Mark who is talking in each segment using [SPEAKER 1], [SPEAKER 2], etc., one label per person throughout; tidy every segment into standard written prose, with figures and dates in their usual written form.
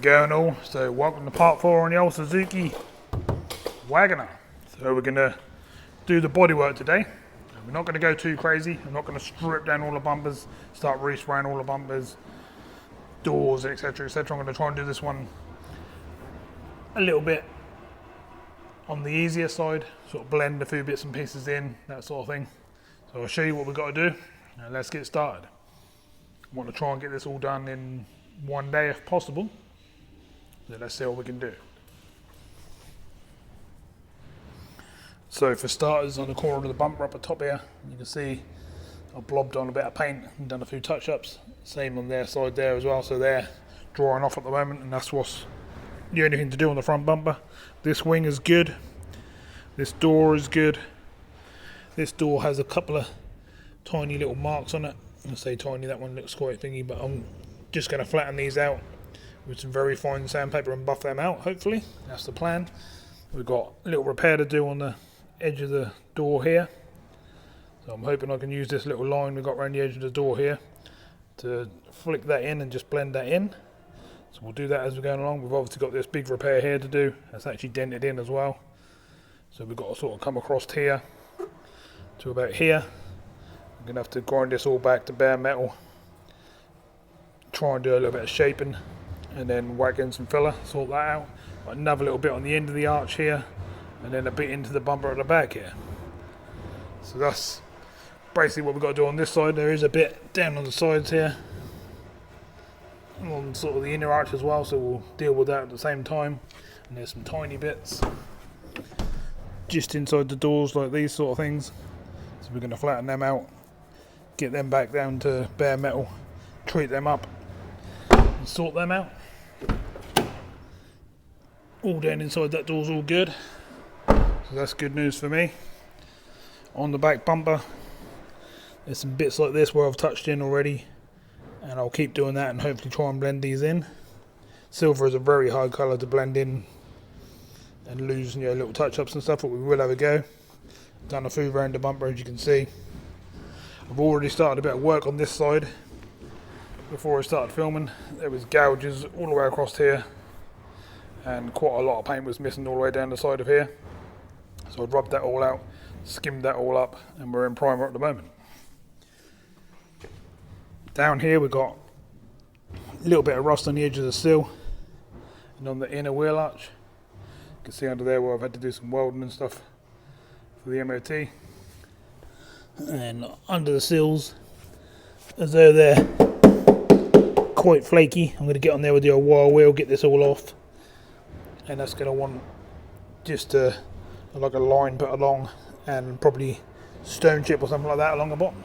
[SPEAKER 1] going all? So welcome to part 4 on the old Suzuki Wagon R. So we're going to do the bodywork today. We're not going to go too crazy. I'm not going to strip down all the bumpers, start respraying all the bumpers, doors, etc, etc. I'm going to try and do this one a little bit on the easier side, sort of blend a few bits and pieces in, that sort of thing. So I'll show you what we've got to do and let's get started. I want to try and get this all done in one day if possible. So let's see what we can do. So for starters, on the corner of the bumper up at the top here, you can see I've blobbed on a bit of paint and done a few touch-ups. Same on their side there as well, so they're drying off at the moment, and that's what's the only thing to do on the front bumper. This wing is good. This door is good. This door has a couple of tiny little marks on it. I say tiny, that one looks quite thingy, but I'm just going to flatten these out with some very fine sandpaper and buff them out, hopefully. That's the plan. We've got a little repair to do on the edge of the door here. So I'm hoping I can use this little line we've got around the edge of the door here to flick that in and just blend that in. So we'll do that as we're going along. We've obviously got this big repair here to do. That's actually dented in as well. So we've got to sort of come across here to about here. I'm going to have to grind this all back to bare metal. Try and do a little bit of shaping and then whack in some filler, sort that out. Got another little bit on the end of the arch here and then a bit into the bumper at the back here. So that's basically what we've got to do on this side. There is a bit down on the sides here on sort of the inner arch as well, so we'll deal with that at the same time. And there's some tiny bits just inside the doors like these sort of things, so we're going to flatten them out, get them back down to bare metal, treat them up and sort them out. All down inside that door's all good, so that's good news for me. On the back bumper there's some bits like this where I've touched in already, and I'll keep doing that and hopefully try and blend these in. Silver is a very hard colour to blend in and lose, little touch-ups and stuff, but we will have a go. Done a few around the bumper, as you can see. I've already started a bit of work on this side before I started filming. There was gouges all the way across here and quite a lot of paint was missing all the way down the side of here. So I've rubbed that all out, skimmed that all up, and we're in primer at the moment. Down here we've got a little bit of rust on the edge of the sill and on the inner wheel arch. You can see under there where I've had to do some welding and stuff for the MOT. And under the sills, as though they're quite flaky, I'm going to get on there with the old wire wheel, get this all off, and that's going to want just like a line put along and probably stone chip or something like that along the bottom.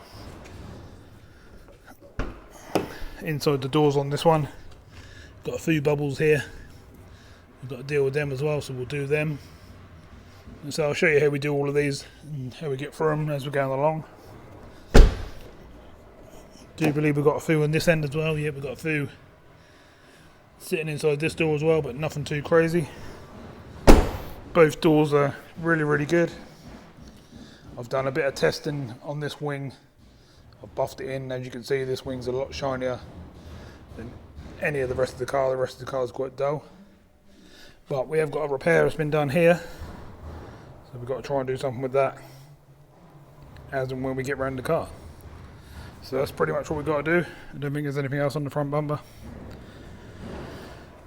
[SPEAKER 1] Inside the doors on this one, got a few bubbles here. We've got to deal with them as well, so we'll do them. And so I'll show you how we do all of these and how we get through them as we're going along. Do believe we've got a few on this end as well. Yeah, we've got a few sitting inside this door as well, but nothing too crazy. Both doors are really, really good. I've done a bit of testing on this wing. I've buffed it in. As you can see, this wing's a lot shinier than any of the rest of the car. The rest of the car is quite dull. But we have got a repair that's been done here, so we've got to try and do something with that as and when we get around the car. So that's pretty much what we've got to do. I don't think there's anything else on the front bumper.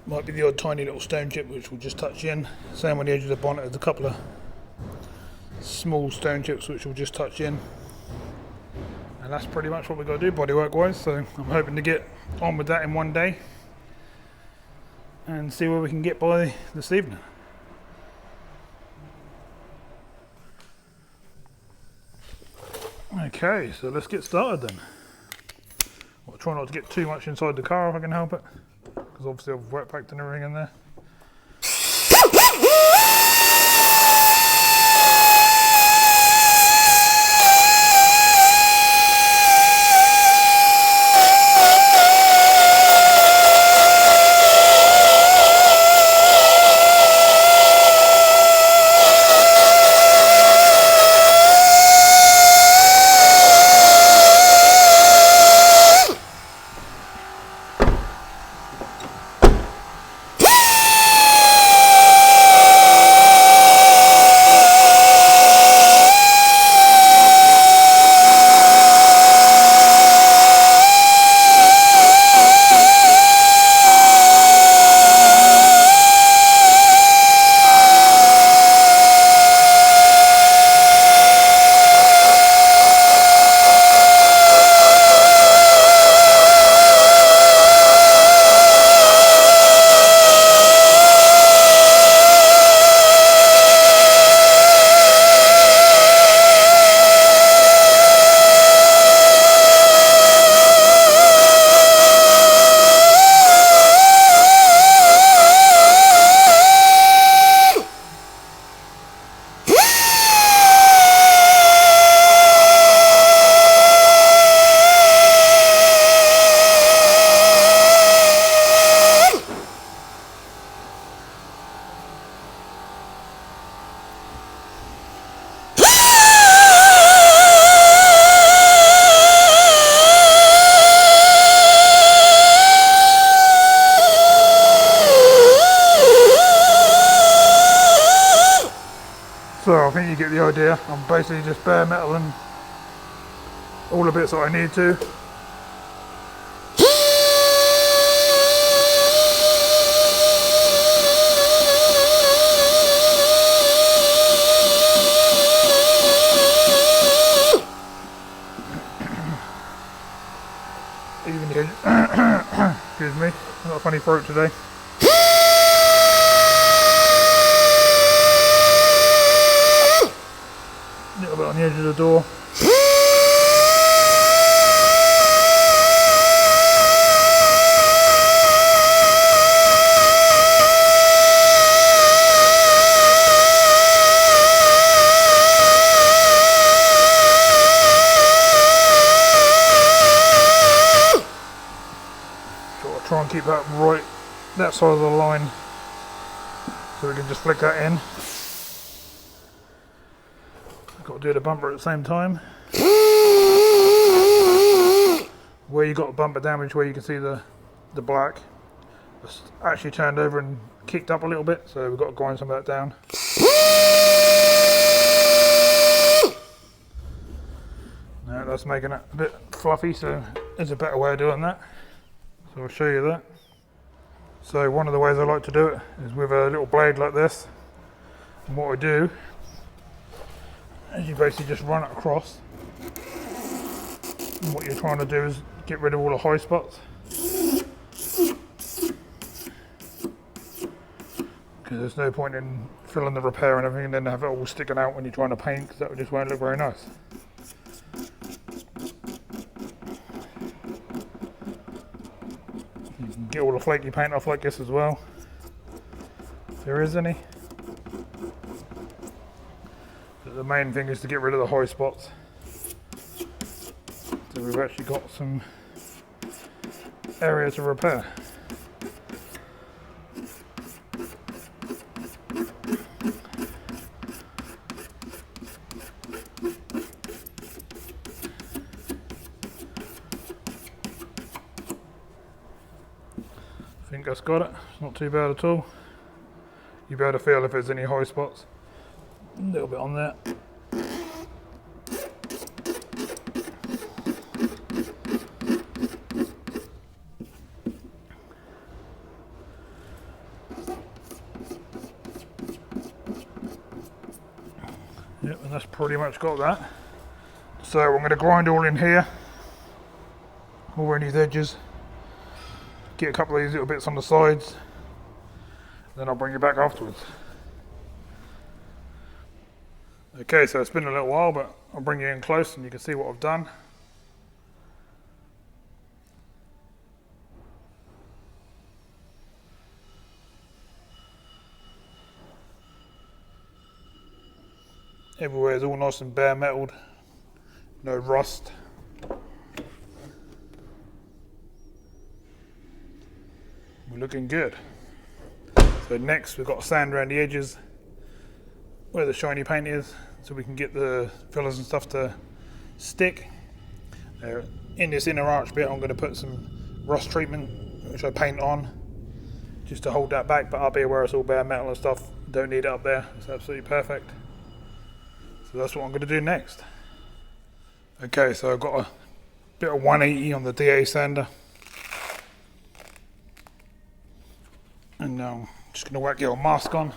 [SPEAKER 1] Might be the odd tiny little stone chip which we'll just touch in. Same on the edge of the bonnet, there's a couple of small stone chips which we'll just touch in. And that's pretty much what we've got to do bodywork wise, so I'm hoping to get on with that in one day and see where we can get by this evening. Okay, so let's get started then. I'll try not to get too much inside the car if I can help it, because obviously I've wet packed and everything in there. So I think you get the idea. I'm basically just bare metaling all the bits that I need to. Even the excuse me, I've got a funny throat today. A little bit on the edge of the door. Try and keep that right, that side of the line, so we can just flick that in. Got to do the bumper at the same time. Where you got the bumper damage, where you can see the black, it's actually turned over and kicked up a little bit, so we've got to grind some of that down. Now that's making it a bit fluffy, so there's a better way of doing that. So I'll show you that. So one of the ways I like to do it is with a little blade like this. And what I do is you basically just run it across. And what you're trying to do is get rid of all the high spots. Because there's no point in filling the repair and everything and then have it all sticking out when you're trying to paint, because that just won't look very nice. Get all the flaky paint off like this as well, if there is any. But the main thing is to get rid of the high spots. So we've actually got some area to repair. I think that's got it. It's not too bad at all. You'll be able to feel if there's any high spots. A little bit on there. Yep, and that's pretty much got that. So I'm going to grind all in here, all around these edges. Get a couple of these little bits on the sides, then I'll bring you back afterwards. Okay, so it's been a little while, but I'll bring you in close and you can see what I've done. Everywhere is all nice and bare metalled, no rust. We're looking good. So next we've got to sand around the edges where the shiny paint is, so we can get the fillers and stuff to stick. In this inner arch bit I'm going to put some rust treatment, which I paint on, just to hold that back, but up here where it's all bare metal and stuff, don't need it up there, it's absolutely perfect. So that's what I'm going to do next. Okay, so I've got a bit of 180 on the DA sander. And now I'm just going to whack the old mask on.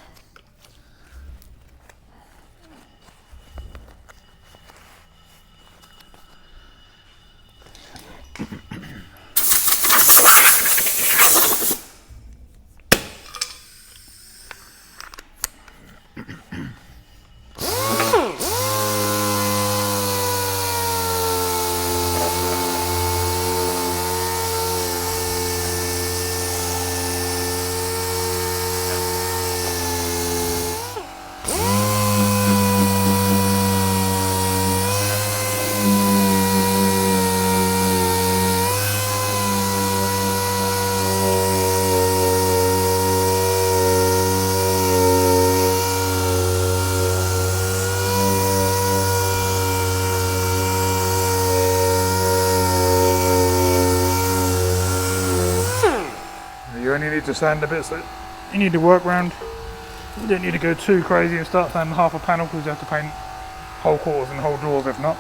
[SPEAKER 1] You only need to sand the bits that you need to work around. You don't need to go too crazy and start sanding half a panel, because you have to paint whole quarters and whole drawers if not.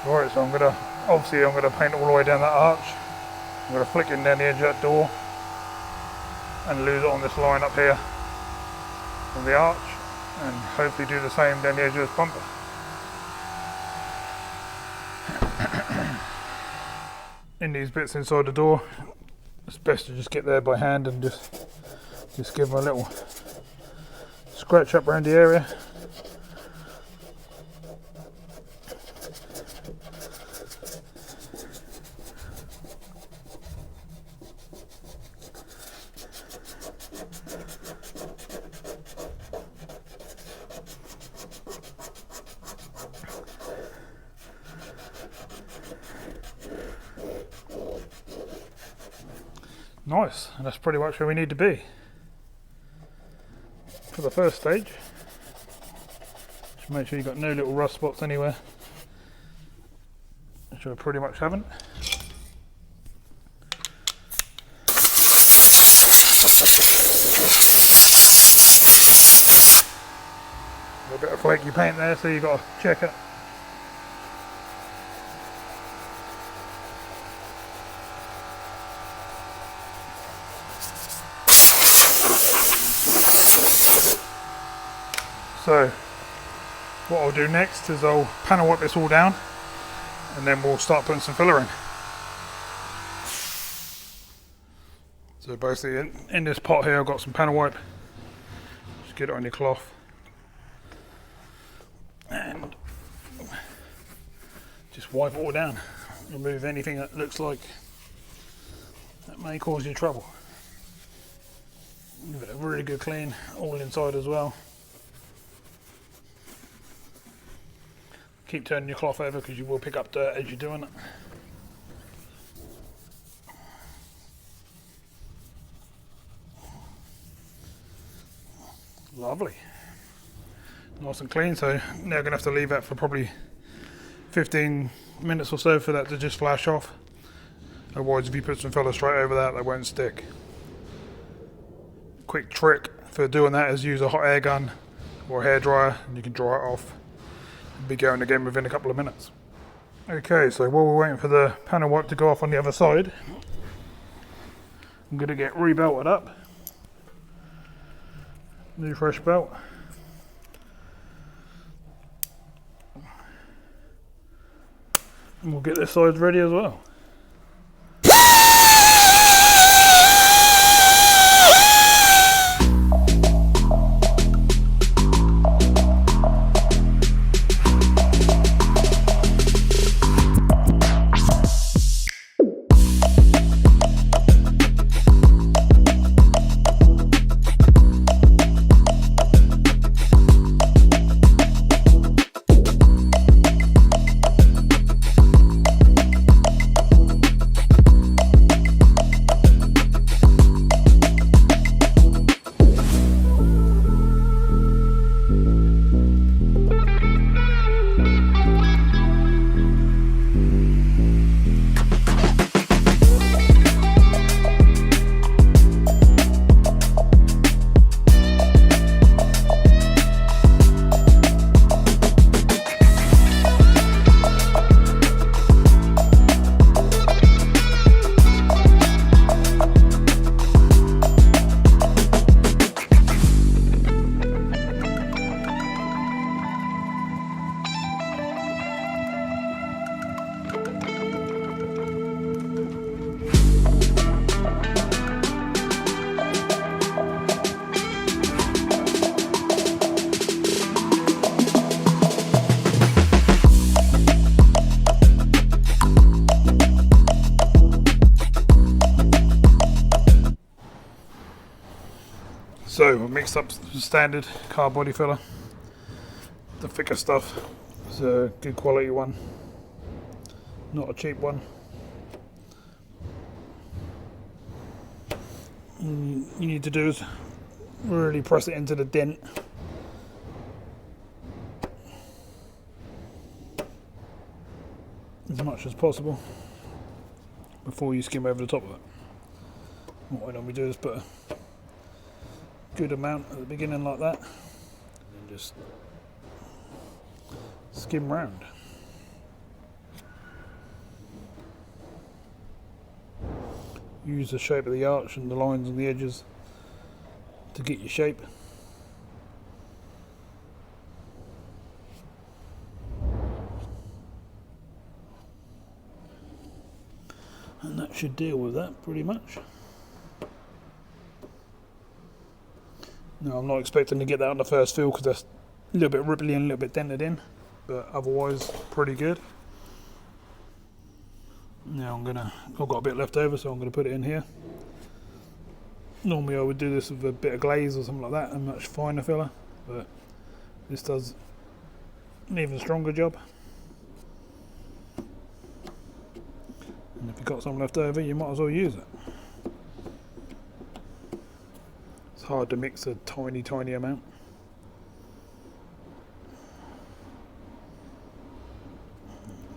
[SPEAKER 1] Right, so I'm gonna paint all the way down that arch. I'm gonna flick in down the edge of that door and lose it on this line up here from the arch, and hopefully do the same down the edge of this bumper. In these bits inside the door, it's best to just get there by hand and just give them a little scratch up around the area. Nice, and that's pretty much where we need to be for the first stage. Just make sure you've got no little rust spots anywhere, which I pretty much haven't. A bit of flaky paint there, so you've got to check it. So what I'll do next is I'll panel wipe this all down, and then we'll start putting some filler in. So basically in this pot here I've got some panel wipe. Just get it on your cloth and just wipe it all down. Remove anything that looks like that may cause you trouble. Give it a really good clean all inside as well. Keep turning your cloth over because you will pick up dirt as you're doing it. Lovely. Nice and clean, so now we're going to have to leave that for probably 15 minutes or so for that to just flash off. Otherwise, if you put some filler straight over that, they won't stick. Quick trick for doing that is use a hot air gun or a hairdryer, and you can dry it off. Be going again within a couple of minutes. Okay, so while we're waiting for the panel wipe to go off on the other side, I'm going to get rebelted up. New fresh belt. And we'll get this side ready as well. So we mixed up the standard car body filler, the thicker stuff. It's a good quality one, not a cheap one. And you need to do is really press it into the dent. As much as possible before you skim over the top of it. What I normally do is put a good amount at the beginning like that, and then just skim round. Use the shape of the arch and the lines on the edges to get your shape. And that should deal with that pretty much. Now I'm not expecting to get that on the first fill because that's a little bit ripply and a little bit dented in, but otherwise pretty good. Now I've got a bit left over, so I'm gonna put it in here. Normally I would do this with a bit of glaze or something like that, a much finer filler, but this does an even stronger job. And if you've got some left over, you might as well use it. It's hard to mix a tiny amount.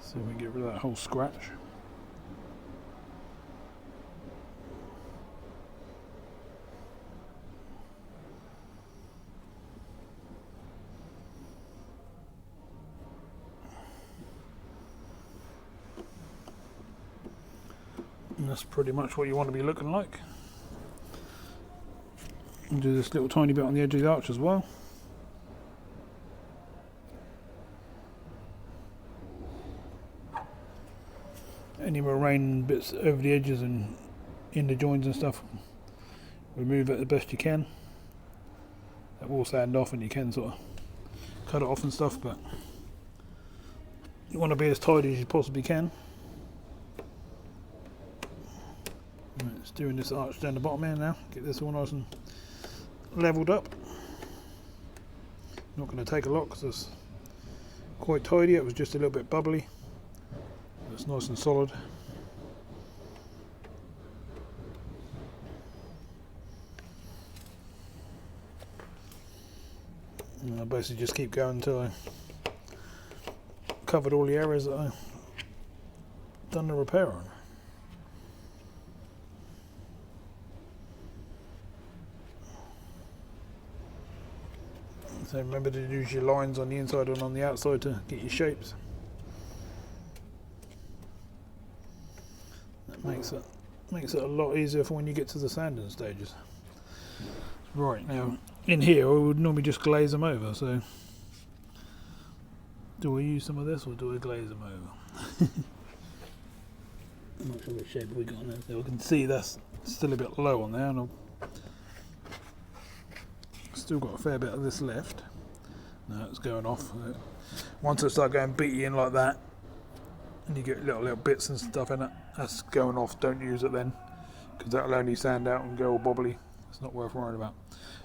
[SPEAKER 1] So we get rid of that whole scratch. And that's pretty much what you want to be looking like. And do this little tiny bit on the edge of the arch as well. Any remaining bits over the edges and in the joints and stuff, remove it the best you can. That will sand off and you can sort of cut it off and stuff, but you want to be as tidy as you possibly can. It's doing this arch down the bottom here now. Get this all nice and levelled up. Not going to take a lot because it's quite tidy. It was just a little bit bubbly. It's nice and solid. And I basically just keep going until I covered all the areas that I've done the repair on. So remember to use your lines on the inside and on the outside to get your shapes. That makes it a lot easier for when you get to the sanding stages. Right, now in here I would normally just glaze them over, so do I use some of this or do I glaze them over? I'm not sure what shape we got on there. So I can see that's still a bit low on there, and I've still got a fair bit of this left. Now it's going off. Once it starts going beaty in like that, and you get little bits and stuff in it, that's going off. Don't use it then, because that'll only sand out and go all bobbly. It's not worth worrying about.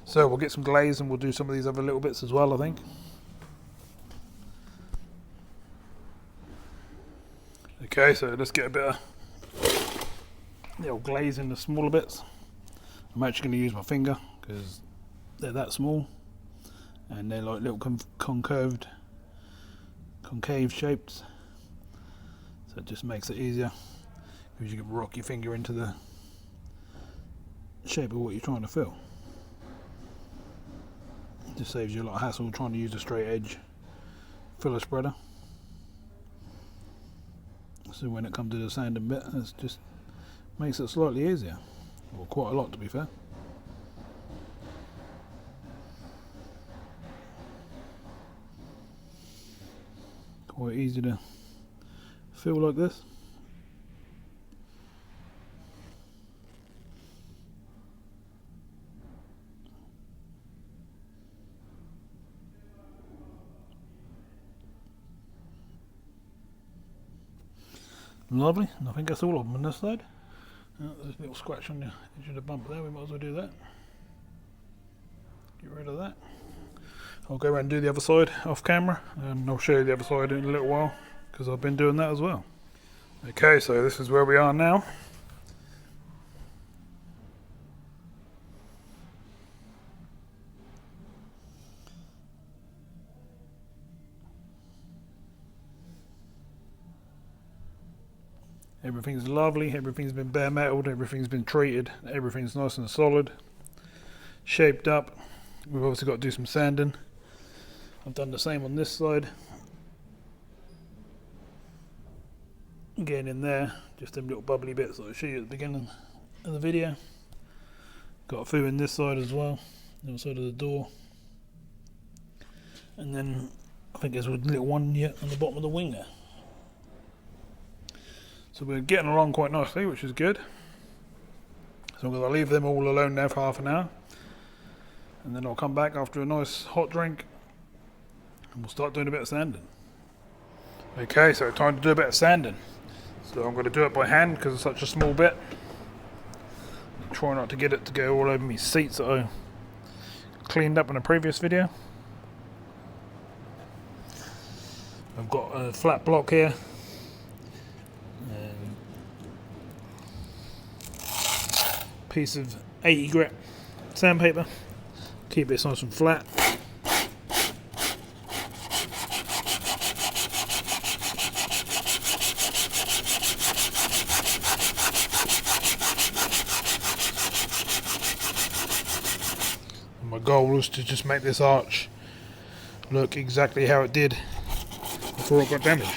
[SPEAKER 1] So we'll get some glaze and we'll do some of these other little bits as well, I think. Okay, so let's get a bit of little glaze in the smaller bits. I'm actually going to use my finger because they're that small and they're like little concave shapes, so it just makes it easier because you can rock your finger into the shape of what you're trying to fill. It just saves you a lot of hassle trying to use a straight edge filler spreader. So when it comes to the sanding bit, it just makes it slightly easier, or quite a lot to be fair. Quite easy to fill like this. Lovely, and I think that's all of them on this side. There's a little scratch on the edge of the bumper there, we might as well do that. Get rid of that. I'll go around and do the other side off camera, and I'll show you the other side in a little while because I've been doing that as well. Okay, so this is where we are now. Everything's lovely, everything's been bare metalled, everything's been treated, everything's nice and solid, shaped up. We've obviously got to do some sanding. I've done the same on this side. Getting in there, just them little bubbly bits that I showed you at the beginning of the video. Got a few in this side as well, the other side of the door. And then I think there's a little one yet on the bottom of the wing there. So we're getting along quite nicely, which is good. So I'm going to leave them all alone now for half an hour. And then I'll come back after a nice hot drink and we'll start doing a bit of sanding. Okay, so time to do a bit of sanding. So I'm going to do it by hand because it's such a small bit. Try not to get it to go all over my seats that I cleaned up in a previous video. I've got a flat block here. Piece of 80 grit sandpaper, keep it nice and flat. And my goal was to just make this arch look exactly how it did before it got damaged.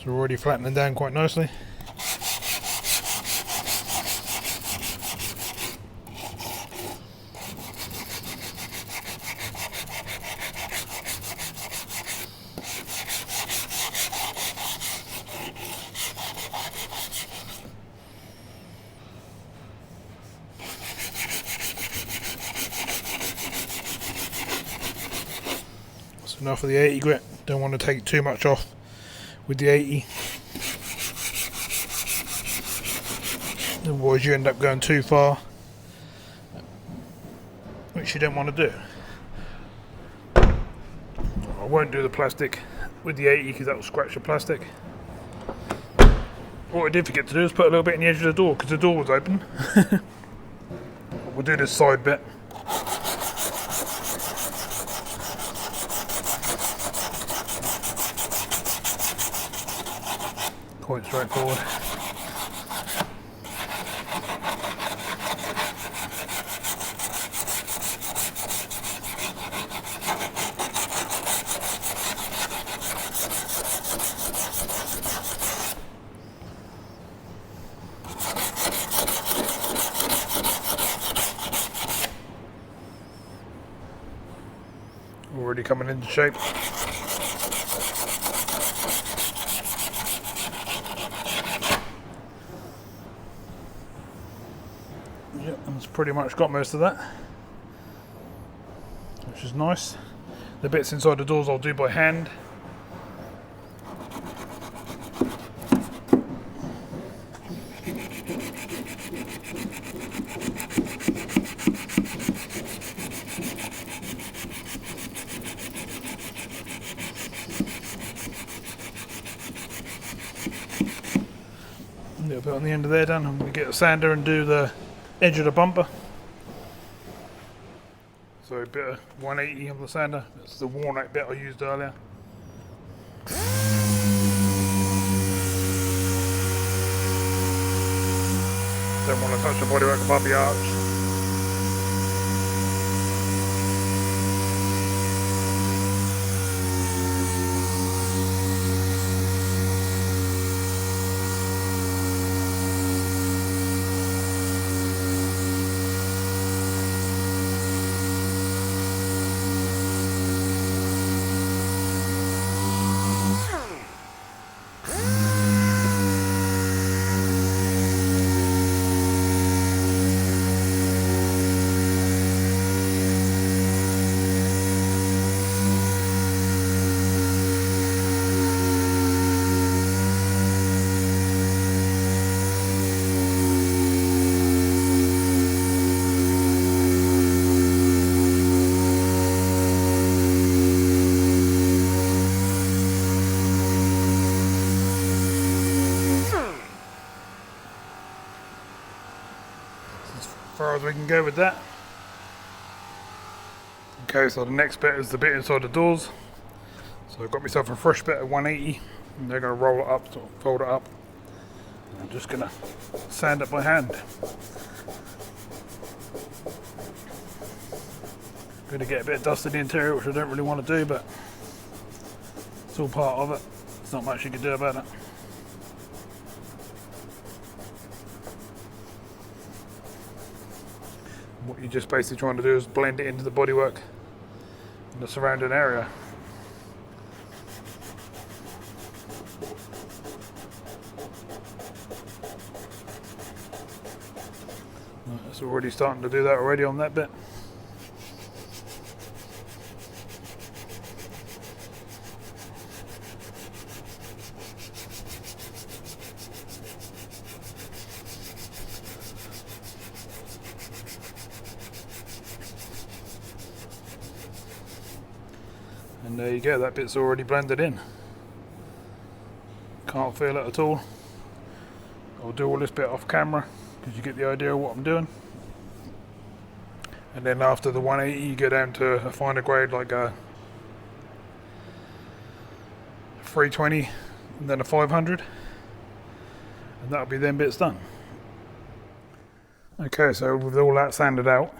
[SPEAKER 1] So we're already flattening down quite nicely. That's enough of the 80 grit. Don't want to take too much off with the 80. Otherwise you end up going too far, which you don't want to do. I won't do the plastic with the 80 because that will scratch the plastic. What I did forget to do is put a little bit in the edge of the door because the door was open. We'll do this side bit. Quite straightforward. Already coming into shape. Yep, that's pretty much got most of that, which is nice. The bits inside the doors I'll do by hand. A little bit on the end of there done. I'm going to get a sander and do the edge of the bumper. So a bit of 180 on the sander. That's the worn out bit I used earlier. Don't want to touch the bodywork above the arch. far as we can go with that. Okay, so the next bit is the bit inside the doors. So I've got myself a fresh bit of 180, and they're going to roll it up, sort of fold it up. I'm just going to sand it by hand. Going to get a bit of dust in the interior, which I don't really want to do, but it's all part of it. There's not much you can do about it. What you're just basically trying to do is blend it into the bodywork in the surrounding area. It's already starting to do that already on that bit. And there you go, that bit's already blended in. Can't feel it at all. I'll do all this bit off camera because you get the idea of what I'm doing. And then after the 180 you go down to a finer grade like a 320 and then a 500, and that'll be them bits done. Okay, so with all that sanded out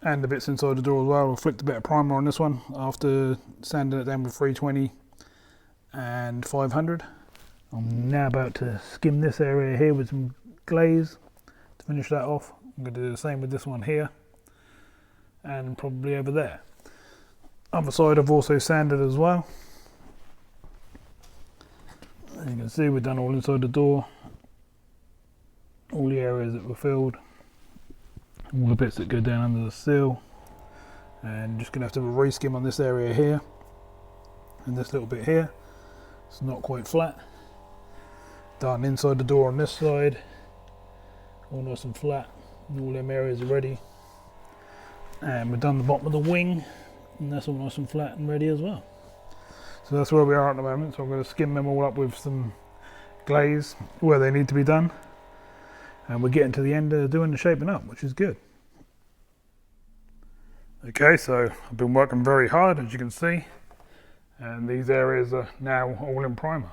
[SPEAKER 1] and the bits inside the door as well, I'll flick a bit of primer on this one after sanding it down with 320 and 500. I'm now about to skim this area here with some glaze to finish that off. I'm going to do the same with this one here and probably over there. Other side I've also sanded as well. As you can see, we've done all inside the door, all the areas that were filled, all the bits that go down under the sill, and just going to have to have a reskim on this area here and this little bit here. It's not quite flat. Done inside the door on this side, all nice and flat, and all them areas are ready. And we've done the bottom of the wing, and that's all nice and flat and ready as well. So that's where we are at the moment. So I'm going to skim them all up with some glaze where they need to be done, and we're getting to the end of doing the shaping up, which is good. Okay, so I've been working very hard, as you can see, and these areas are now all in primer.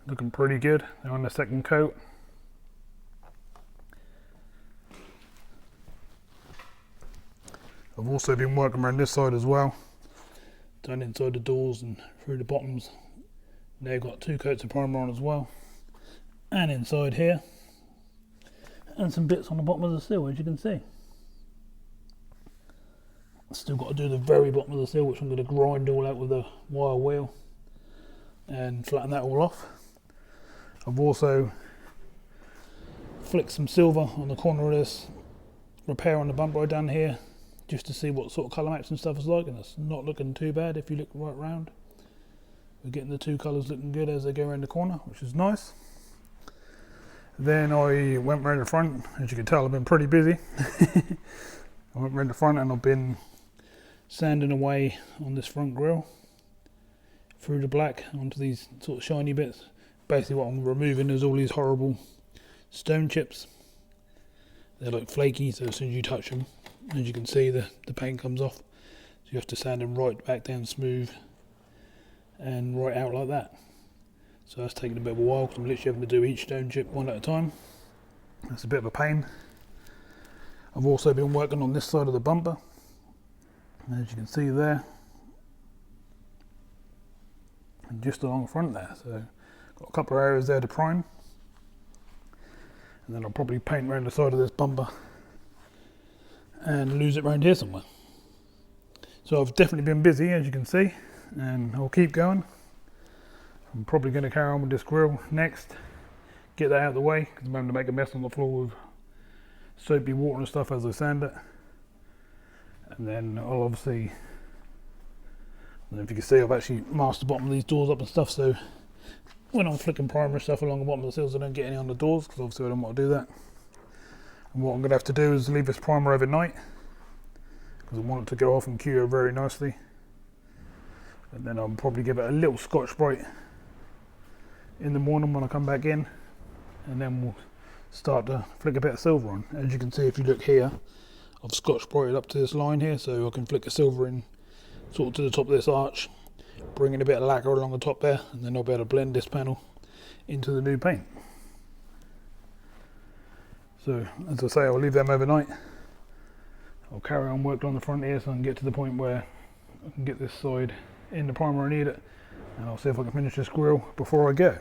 [SPEAKER 1] Looking pretty good. They're on the second coat. I've also been working around this side as well. Done inside the doors and through the bottoms. They've got 2 coats of primer on as well. And inside here. And some bits on the bottom of the sill, as you can see. Still got to do the very bottom of the sill, which I'm going to grind all out with a wire wheel and flatten that all off. I've also flicked some silver on the corner of this repair on the bumper I done here, just to see what sort of colour match and stuff is like, and it's not looking too bad if you look right round. We're getting the 2 colours looking good as they go around the corner, which is nice. Then I went round the front. As you can tell, I've been pretty busy. I went round the front and I've been sanding away on this front grille through the black onto these sort of shiny bits. Basically what I'm removing is all these horrible stone chips. They're like flaky, so as soon as you touch them, as you can see, the paint comes off. So you have to sand them right back down smooth and right out like that. So that's taking a bit of a while because I'm literally having to do each stone chip one at a time. That's a bit of a pain. I've also been working on this side of the bumper, as you can see there, and just along the front there. So got a couple of areas there to prime, and then I'll probably paint around the side of this bumper and lose it around here somewhere. So I've definitely been busy, as you can see, and I'll keep going. I'm probably going to carry on with this grill next, get that out of the way because I'm going to make a mess on the floor with soapy water and stuff as I sand it. And then I'll obviously, I don't know if you can see, I've actually masked the bottom of these doors up and stuff, so when I'm flicking primer and stuff along the bottom of the sills I don't get any on the doors, because obviously I don't want to do that. And what I'm going to have to do is leave this primer overnight, because I want it to go off and cure very nicely. And then I'll probably give it a little Scotch Brite in the morning when I come back in, and then we'll start to flick a bit of silver on. As you can see, if you look here, I've scotch brightered up to this line here, so I can flick a silver in sort of to the top of this arch, bring in a bit of lacquer along the top there, and then I'll be able to blend this panel into the new paint. So as I say, I'll leave them overnight. I'll carry on working on the front here so I can get to the point where I can get this side in the primer I need it, and I'll see if I can finish this grille before I go.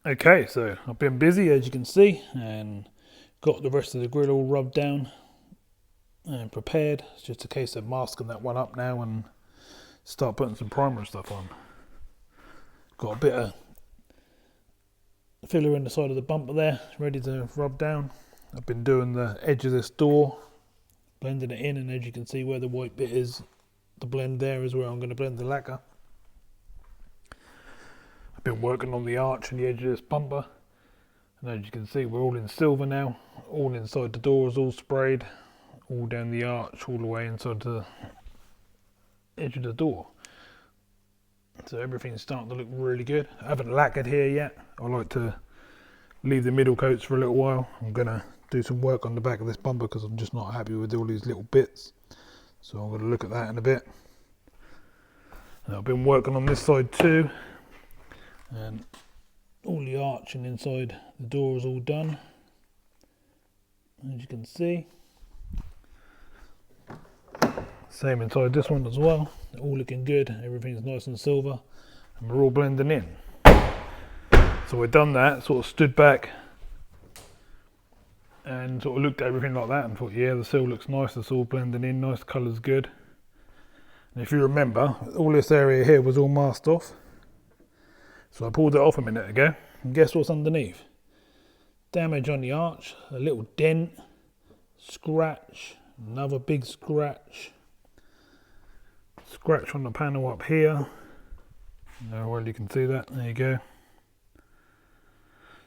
[SPEAKER 1] Okay, so I've been busy, as you can see, and got the rest of the grill all rubbed down and prepared. It's just a case of masking that one up now and start putting some primer and stuff on. Got a bit of filler in the side of the bumper there, ready to rub down. I've been doing the edge of this door, blending it in, and as you can see where the white bit is, the blend there is where I'm going to blend the lacquer. Been working on the arch and the edge of this bumper, and as you can see we're all in silver now. All inside the door is all sprayed, all down the arch, all the way inside the edge of the door. So everything's starting to look really good. I haven't lacquered here yet. I like to leave the middle coats for a little while. I'm going to do some work on the back of this bumper because I'm just not happy with all these little bits. So I'm going to look at that in a bit. And I've been working on this side too. And all the arch and inside the door is all done, as you can see. Same inside this one as well, all looking good, everything's nice and silver, and we're all blending in. So we've done that, sort of stood back and sort of looked at everything like that and thought, yeah, the sill looks nice, it's all blending in, nice, colour's good. And if you remember, all this area here was all masked off. So I pulled it off a minute ago, and guess what's underneath? Damage on the arch, a little dent, scratch, another big scratch, scratch on the panel up here. Well, you can see that, there you go.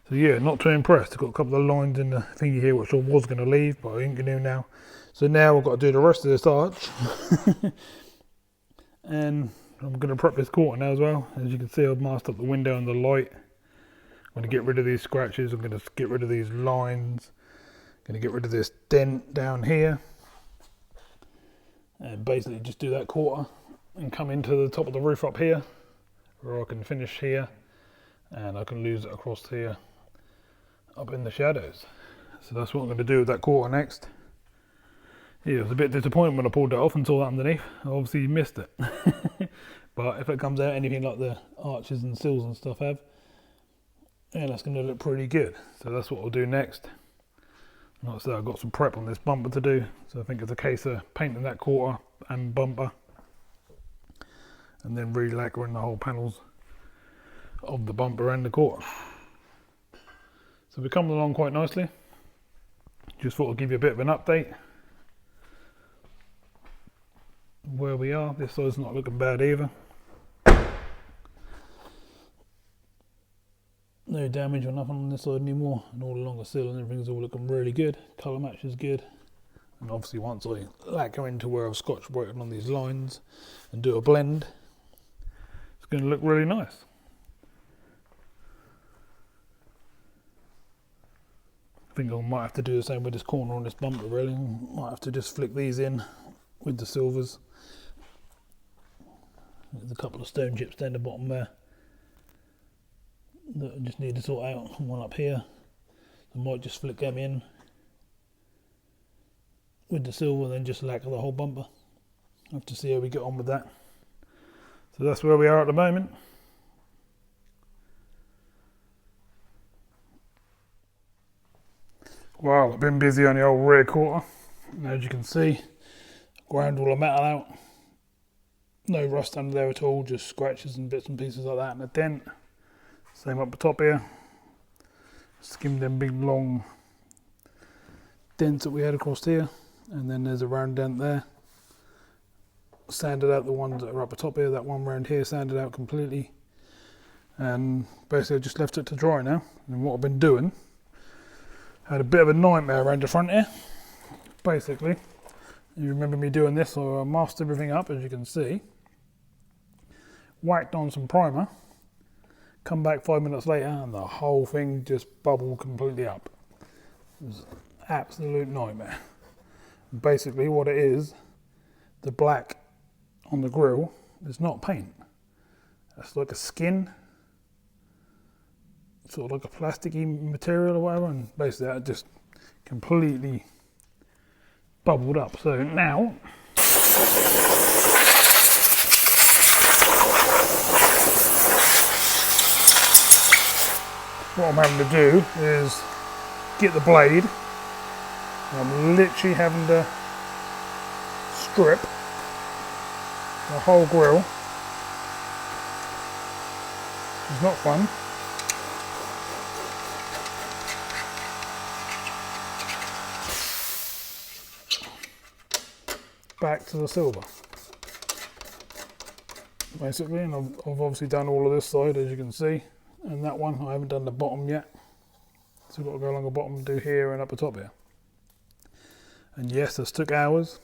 [SPEAKER 1] So yeah, not too impressed. I've got a couple of lines in the thingy here which I was going to leave, but I ain't going to now. So now I've got to do the rest of this arch. And I'm going to prep this quarter now as well. As you can see, I've masked up the window and the light. I'm going to get rid of these scratches. I'm going to get rid of these lines. I'm going to get rid of this dent down here. And basically just do that quarter and come into the top of the roof up here, where I can finish here and I can lose it across here up in the shadows. So that's what I'm going to do with that quarter next. Yeah, it was a bit disappointing when I pulled it off and saw that underneath. I obviously missed it. But if it comes out anything like the arches and sills and stuff have, yeah, that's going to look pretty good. So that's what I'll do next. Like I said, I've got some prep on this bumper to do. So I think it's a case of painting that quarter and bumper, and then re-lacquering the whole panels of the bumper and the quarter. So we're coming along quite nicely. Just thought I'd give you a bit of an update where we are. This side's not looking bad either. No damage or nothing on this side anymore, and all along the sill and everything's all looking really good. Colour match is good, and obviously once I lacquer into where I've scotch brightening on these lines and do a blend, it's going to look really nice. I think I might have to do the same with this corner on this bumper really. Might have to just flick these in with the silvers. There's a couple of stone chips down the bottom there that I just need to sort out. One up here, I might just flick them in with the silver and then just lacquer the whole bumper. I'll have to see how we get on with that. So that's where we are at the moment. Well, I've been busy on the old rear quarter, and as you can see, ground all the metal out. No rust under there at all, just scratches and bits and pieces like that and a dent. Same up the top here. Skimmed them big long dents that we had across here, and then there's a round dent there. Sanded out the ones that are up the top here, that one round here sanded out completely, and basically I just left it to dry now. And what I've been doing, had a bit of a nightmare around the front here. Basically, you remember me doing this, so I masked everything up as you can see. whacked on some primer, come back 5 minutes later and the whole thing just bubbled completely up. It was an absolute nightmare. Basically what it is, the black on the grill is not paint. It's like a skin, sort of like a plasticky material or whatever, and basically that just completely bubbled up. So now what I'm having to do is get the blade. I'm literally having to strip the whole grill, which is not fun. Back to the silver, basically, and I've obviously done all of this side, as you can see, and that one I haven't done the bottom yet, so I've got to go along the bottom and do here and up the top here. And yes, this took hours.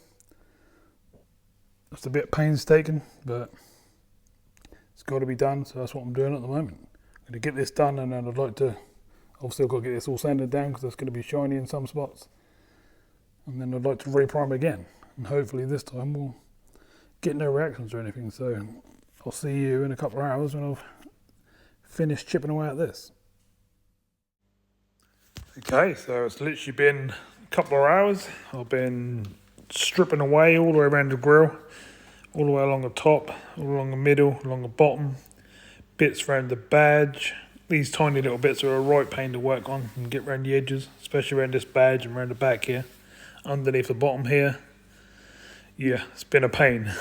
[SPEAKER 1] It's a bit painstaking, but it's got to be done, so that's what I'm doing at the moment. I'm going to get this done, and then I'd like to, obviously I've got to get this all sanded down because it's going to be shiny in some spots, and then I'd like to re-prime again, and hopefully this time we'll get no reactions or anything. So I'll see you in a couple of hours when I've finished chipping away at this. Okay, so it's literally been a couple of hours. I've been stripping away all the way around the grill, all the way along the top, all along the middle, along the bottom, bits around the badge. These tiny little bits are a right pain to work on and get around the edges, especially around this badge and around the back here, underneath the bottom here. Yeah, it's been a pain.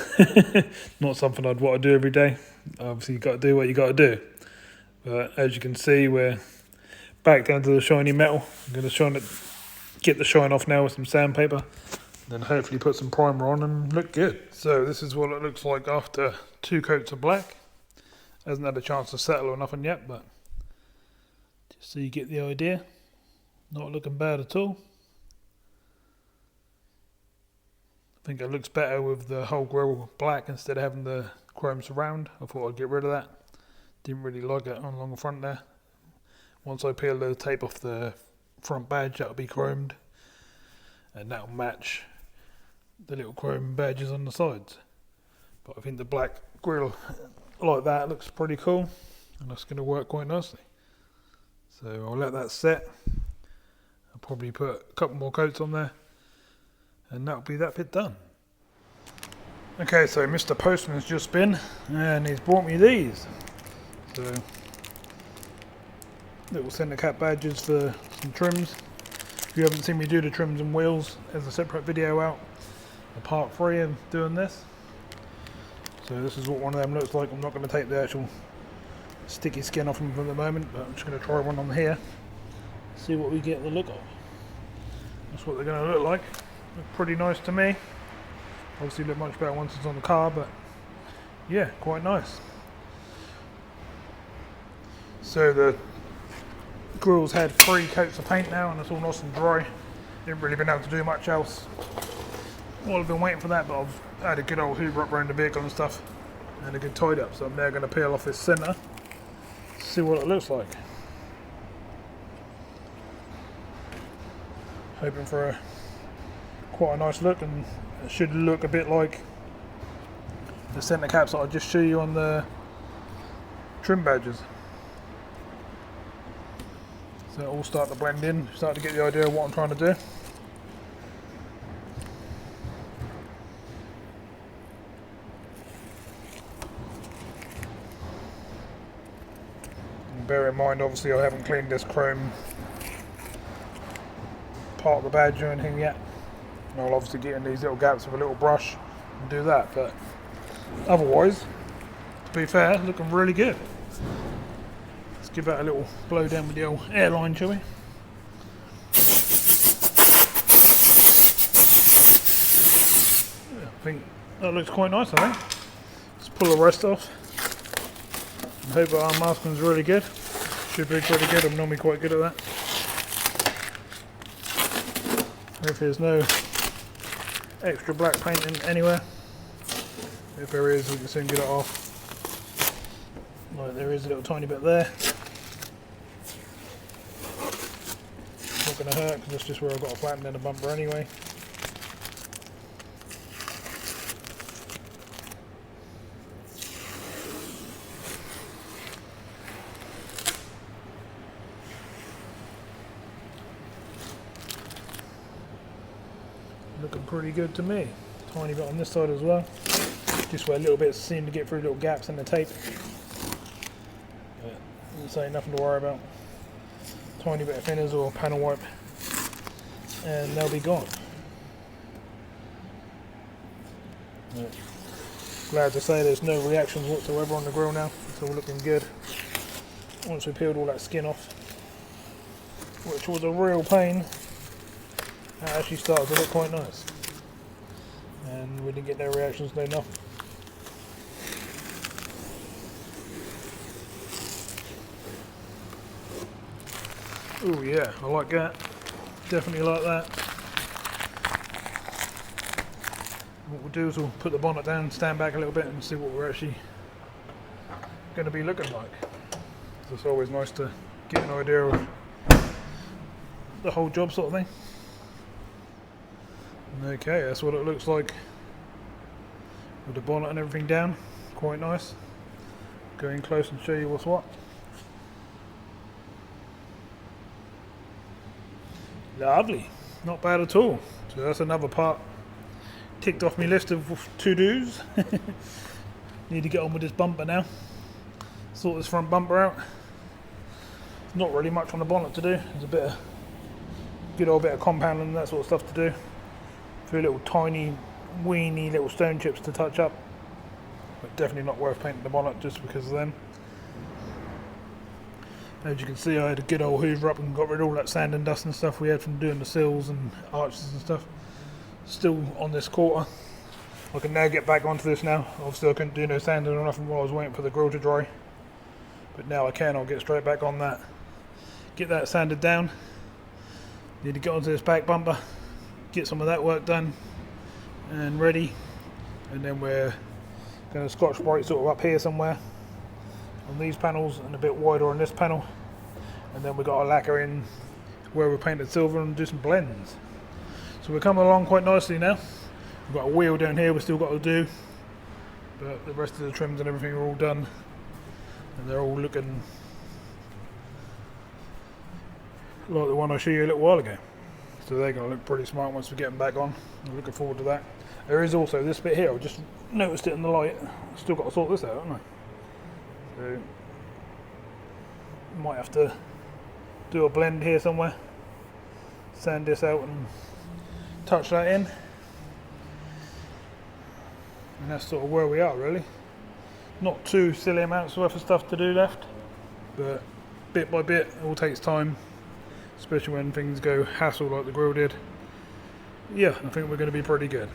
[SPEAKER 1] Not something I'd want to do every day. Obviously, you've got to do what you got to do. But as you can see, we're back down to the shiny metal. I'm going to get the shine off now with some sandpaper, then hopefully put some primer on and look good. So this is what it looks like after 2 coats of black. Hasn't had a chance to settle or nothing yet, but just so you get the idea. Not looking bad at all. I think it looks better with the whole grill black instead of having the chrome surround. I thought I'd get rid of that. Didn't really like it along the front there. Once I peel the tape off the front badge, that'll be chromed, and that'll match the little chrome badges on the sides. But I think the black grill like that looks pretty cool, and that's going to work quite nicely. So I'll let that set. I'll probably put a couple more coats on there, and that'll be that bit done. Okay, so Mr. Postman's just been, and he's brought me these. So little centre cap badges for some trims. If you haven't seen me do the trims and wheels, there's a separate video out, a part 3 of doing this. So this is what one of them looks like. I'm not going to take the actual sticky skin off them for the moment, but I'm just going to try one on here, see what we get the look of. That's what they're going to look like. Look pretty nice to me. Obviously look much better once it's on the car, but yeah, quite nice. So the grill's had 3 coats of paint now, and it's all nice and dry. Didn't really been able to do much else. Well, I've been waiting for that, but I've had a good old hoover up around the vehicle and stuff, and a good tidy up. So I'm now going to peel off this centre, see what it looks like. Hoping for quite a nice look, and it should look a bit like the centre caps that I just showed you on the trim badges. So it'll all start to blend in, start to get the idea of what I'm trying to do. And bear in mind, obviously I haven't cleaned this chrome part of the badge or anything yet. And I'll obviously get in these little gaps with a little brush and do that, but otherwise, to be fair, it's looking really good. Let's give that a little blow down with the old airline, shall we? Yeah, I think that looks quite nice, I think. Let's pull the rest off. I hope our masking's really good. Should be pretty good, I'm normally quite good at that. If there's no extra black paint in anywhere, if there is, we can soon get it off. Right, there is a little tiny bit there. Not going to hurt because that's just where I've got to flatten in the bumper anyway. Looking pretty good to me. Tiny bit on this side as well. Just where little bits seem to get through little gaps in the tape. So nothing to worry about. Tiny bit of thinners or panel wipe and they'll be gone. Glad to say there's no reactions whatsoever on the grill now. It's all looking good. Once we peeled all that skin off, which was a real pain, that actually started to look quite nice. And we didn't get no reactions, no nothing. Oh yeah, I like that. Definitely like that. What we'll do is we'll put the bonnet down, stand back a little bit and see what we're actually going to be looking like. So it's always nice to get an idea of the whole job sort of thing. Okay, that's what it looks like with the bonnet and everything down. Quite nice. Go in close and show you what's what. Lovely, not bad at all. So that's another part ticked off my list of to-dos. Need to get on with this bumper now. Sort this front bumper out. There's not really much on the bonnet to do. There's a bit of good old bit of compounding and that sort of stuff to do. A few little tiny, weeny little stone chips to touch up. But definitely not worth painting the bonnet just because of them. As you can see, I had a good old hoover up and got rid of all that sand and dust and stuff we had from doing the sills and arches and stuff. Still on this quarter. I can now get back onto this now. Obviously I couldn't do no sanding or nothing while I was waiting for the grill to dry. But now I can, I'll get straight back on that. Get that sanded down. Need to get onto this back bumper. Get some of that work done and ready. And then we're going to Scotch Brite sort of up here somewhere on these panels and a bit wider on this panel, and then we've got our lacquer in where we painted silver and do some blends. So we're coming along quite nicely now. We've got a wheel down here we've still got to do, but the rest of the trims and everything are all done and they're all looking like the one I showed you a little while ago. So they're going to look pretty smart once we get them back on. I'm looking forward to that. There is also this bit here, I just noticed it in the light. Still got to sort this out, haven't I? So, might have to do a blend here somewhere, sand this out and touch that in, and that's sort of where we are really. Not too silly amounts worth of stuff to do left, but bit by bit it all takes time, especially when things go hassle like the grill did. Yeah, I think we're going to be pretty good.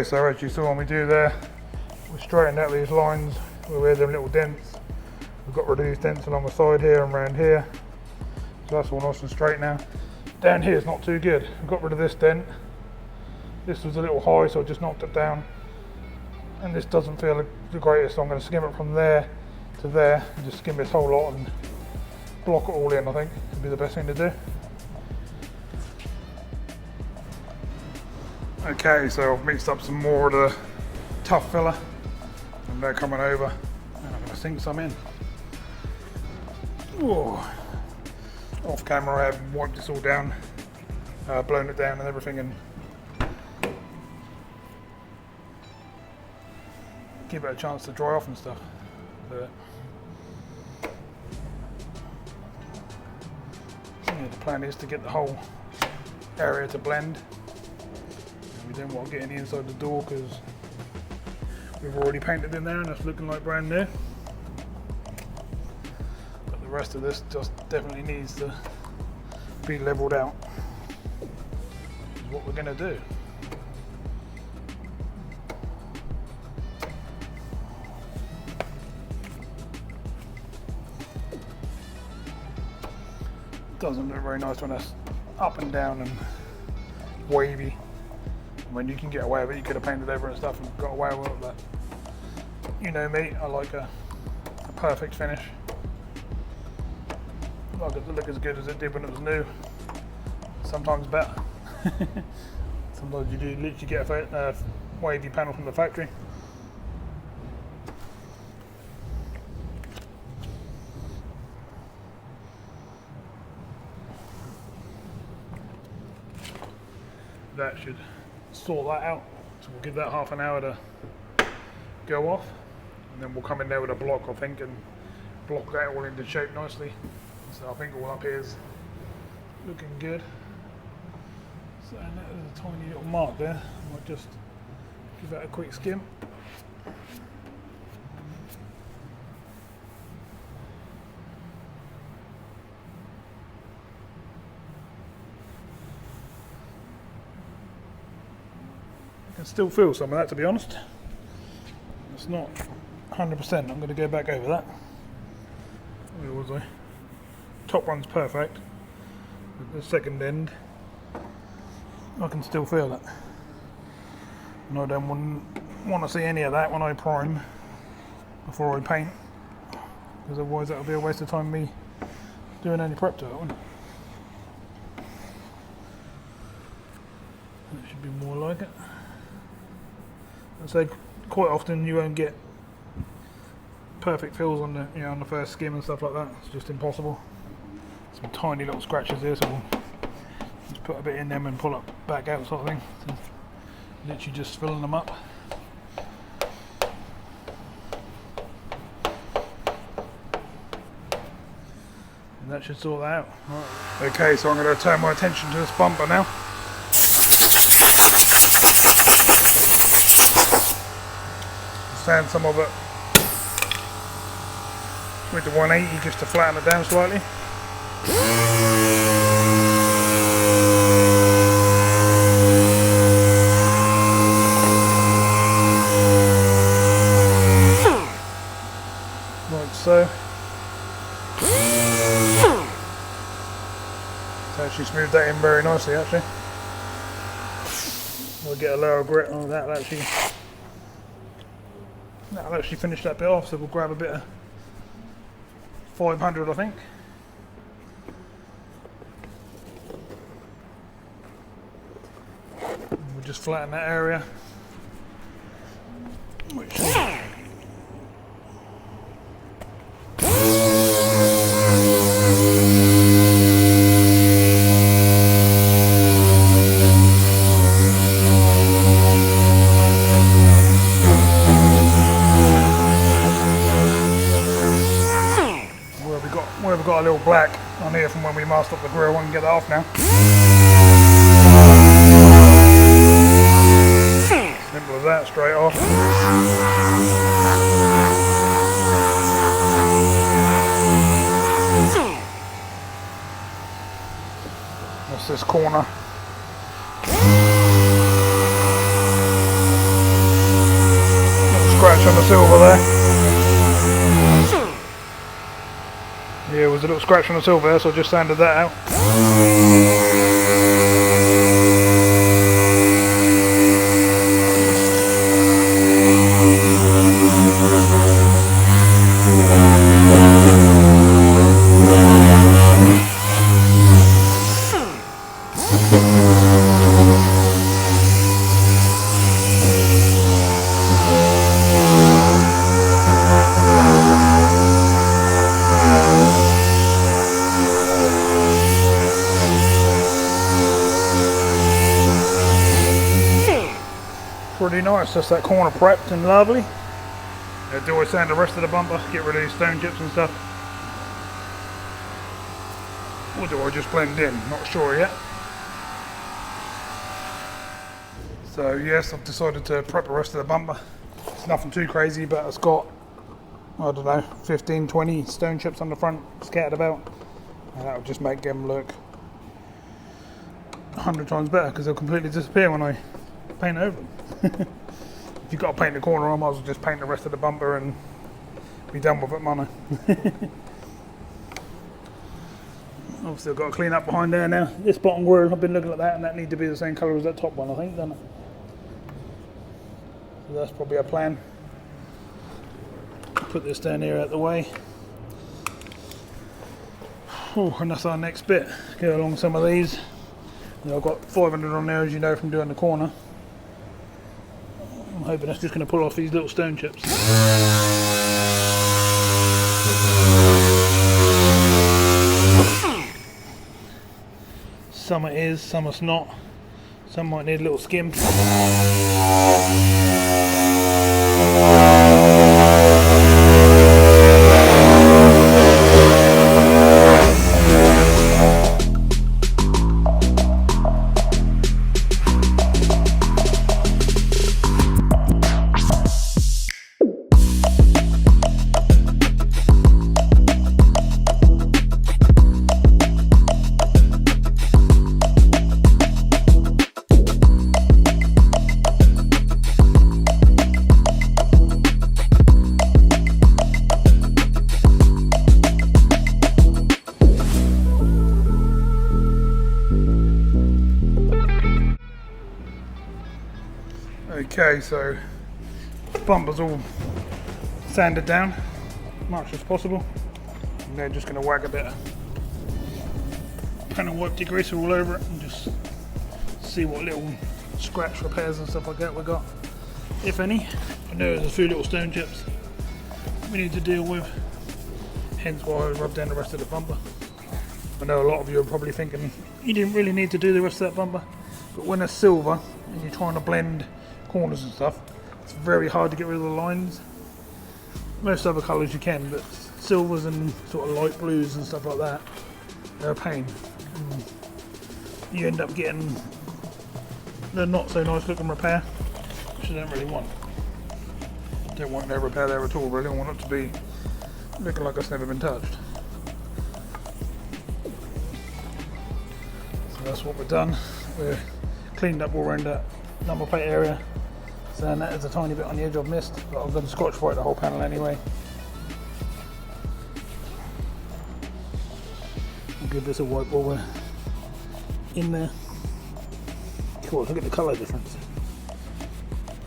[SPEAKER 1] so as you saw me do there, we straightened out these lines where them little dents. We've got rid of these dents along the side here and around here. So that's all nice and straight now. Down here is not too good. I've got rid of this dent. This was a little high, so I just knocked it down. And this doesn't feel the greatest, so I'm going to skim it from there to there and just skim this whole lot and block it all in. I think would be the best thing to do. Okay, so I've mixed up some more of the tough filler and they're coming over and I'm going to sink some in. Ooh. Off camera I have wiped this all down, blown it down and everything, and give it a chance to dry off and stuff. But yeah, the plan is to get the whole area to blend. We don't want to get any inside the door because we've already painted in there and it's looking like brand new. But the rest of this just definitely needs to be leveled out. Which is what we're going to do. Doesn't look very nice when it's up and down and wavy. When you can get away with it, you could have painted over and stuff and got away with it, but you know me, I like a perfect finish. I like it to look as good as it did when it was new. Sometimes better. Sometimes you do literally get a wavy panel from the factory. That should sort that out. So we'll give that half an hour to go off and then we'll come in there with a block, I think, and block that all into shape nicely. So I think all up here is looking good. So and there's a tiny little mark there. I might just give that a quick skim. I can still feel some of that, to be honest. It's not 100%. I'm going to go back over that. Where was I? Top one's perfect. But the second end, I can still feel it. And I don't want to see any of that when I prime before I paint, because otherwise that'll be a waste of time me doing any prep to it, wouldn't it? That should be more like it. So quite often you won't get perfect fills on the on the first skim and stuff like that. It's just impossible. Some tiny little scratches here, so we'll just put a bit in them and pull it back out, sort of thing. So literally just filling them up. And that should sort that out. Right. Okay, so I'm going to turn my attention to this bumper now. Sand some of it with the 180 just to flatten it down slightly. Like so. It's actually smoothed that in very nicely, actually. We'll get a lower grit on that actually. That'll actually finish that bit off, so we'll grab a bit of 500, I think. And we'll just flatten that area. We've got a little black on here from when we masked up the grill. We can get that off now. Simple as that, straight off. That's this corner. on the silver there. Yeah, it was a little scratch on the silver there, so I just sanded that out. Pretty nice, just that corner prepped and lovely. Do I sand the rest of the bumper, get rid of these stone chips and stuff? Or do I just blend in? Not sure yet. So yes, I've decided to prep the rest of the bumper. It's nothing too crazy, but it's got, I don't know, 15, 20 stone chips on the front scattered about. And that will just make them look 100 times better, because they'll completely disappear when I paint over them. If you've got to paint the corner, I might as well just paint the rest of the bumper and be done with it, man. Obviously I've got to clean up behind there now. This bottom grill, I've been looking at that, and that needs to be the same colour as that top one, I think, doesn't it? So that's probably our plan. Put this down here out the way. Oh, and that's our next bit. Go along some of these. I've got 500 on there, as you know, from doing the corner. I'm hoping that's just going to pull off these little stone chips. Some it is, some it's not. Some might need a little skim. Okay, so bumper's all sanded down as much as possible, and they're just going to whack a bit of panel wipe degreaser all over it and just see what little scratch repairs and stuff like that we got, if any. I know there's a few little stone chips we need to deal with, hence why I rubbed down the rest of the bumper. I know a lot of you are probably thinking you didn't really need to do the rest of that bumper, but when it's silver and you're trying to blend corners and stuff, it's very hard to get rid of the lines. Most other colours you can, but silvers and sort of light blues and stuff like that, they're a pain. You end up getting the not so nice looking repair, which I don't really want. Don't want no repair there at all, really. I want it to be looking like it's never been touched. So that's what we've done. We've cleaned up all around that number plate area. So that is a tiny bit on the edge I've missed, but I'm going to scotch white the whole panel anyway. I'll give this a wipe while we're in there. Cool, look at the colour difference.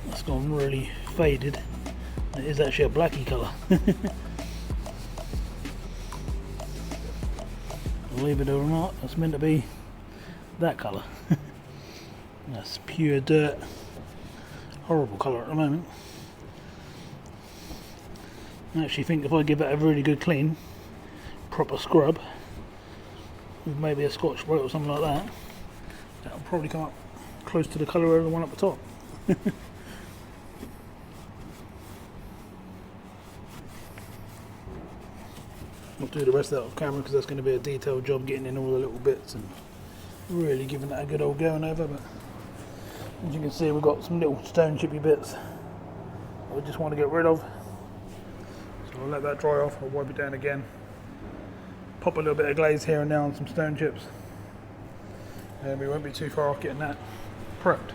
[SPEAKER 1] That's gone really faded. It is actually a blacky colour. Believe it or not, it's meant to be that colour. That's pure dirt. Horrible colour at the moment. I actually think if I give it a really good clean, proper scrub, with maybe a Scotch Brite or something like that, that'll probably come up close to the colour of the one up the top. I'll do the rest of that off camera because that's going to be a detailed job, getting in all the little bits and really giving that a good old going over. But as you can see, we've got some little stone chippy bits I just want to get rid of. So I'll let that dry off, I'll wipe it down again, pop a little bit of glaze here and there on some stone chips, and we won't be too far off getting that prepped.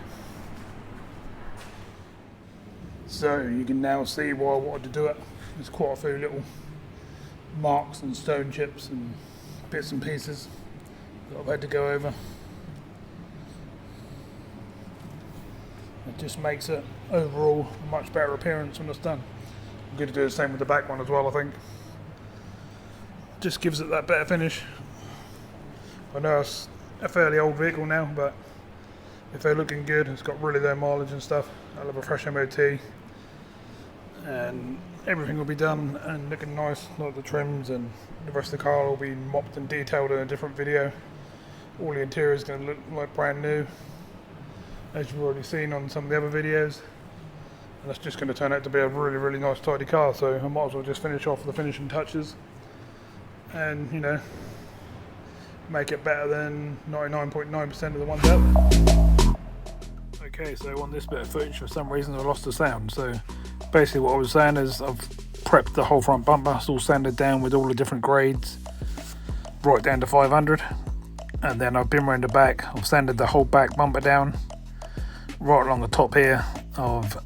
[SPEAKER 1] So you can now see why I wanted to do it. There's quite a few little marks and stone chips and bits and pieces that I've had to go over. It just makes it overall a much better appearance when it's done. I'm going to do the same with the back one as well, I think. Just gives it that better finish. I know it's a fairly old vehicle now, but if they're looking good, it's got really low mileage and stuff. I'll have a fresh MOT and everything will be done and looking nice, like the trims, and the rest of the car will be mopped and detailed in a different video. All the interior is going to look like brand new, as you've already seen on some of the other videos. And that's just going to turn out to be a really, really nice tidy car, so I might as well just finish off the finishing touches and, you know, make it better than 99.9% of the ones out there. Okay, so on this bit of footage, for some reason I lost the sound. So basically what I was saying is I've prepped the whole front bumper. It's all sanded down with all the different grades, right down to 500. And then I've been around the back. I've sanded the whole back bumper down, right along the top here. I've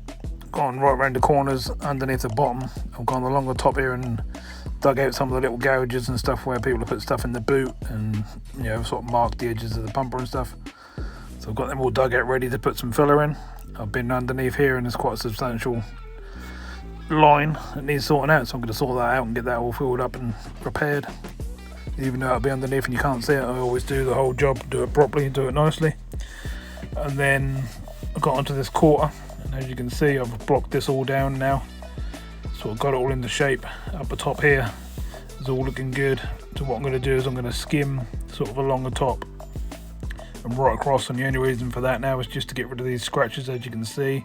[SPEAKER 1] gone right around the corners underneath the bottom. I've gone along the top here and dug out some of the little gouges and stuff where people have put stuff in the boot, and, you know, sort of marked the edges of the bumper and stuff. So I've got them all dug out ready to put some filler in. I've been underneath here and there's quite a substantial line that needs sorting out, so I'm going to sort that out and get that all filled up and repaired. Even though it'll be underneath and you can't see it, I always do the whole job, do it properly, do it nicely. And then I got onto this quarter, and as you can see I've blocked this all down now. So I've got it all into shape. Up the top here is all looking good. So what I'm going to do is I'm going to skim sort of along the top and right across, and the only reason for that now is just to get rid of these scratches. As you can see,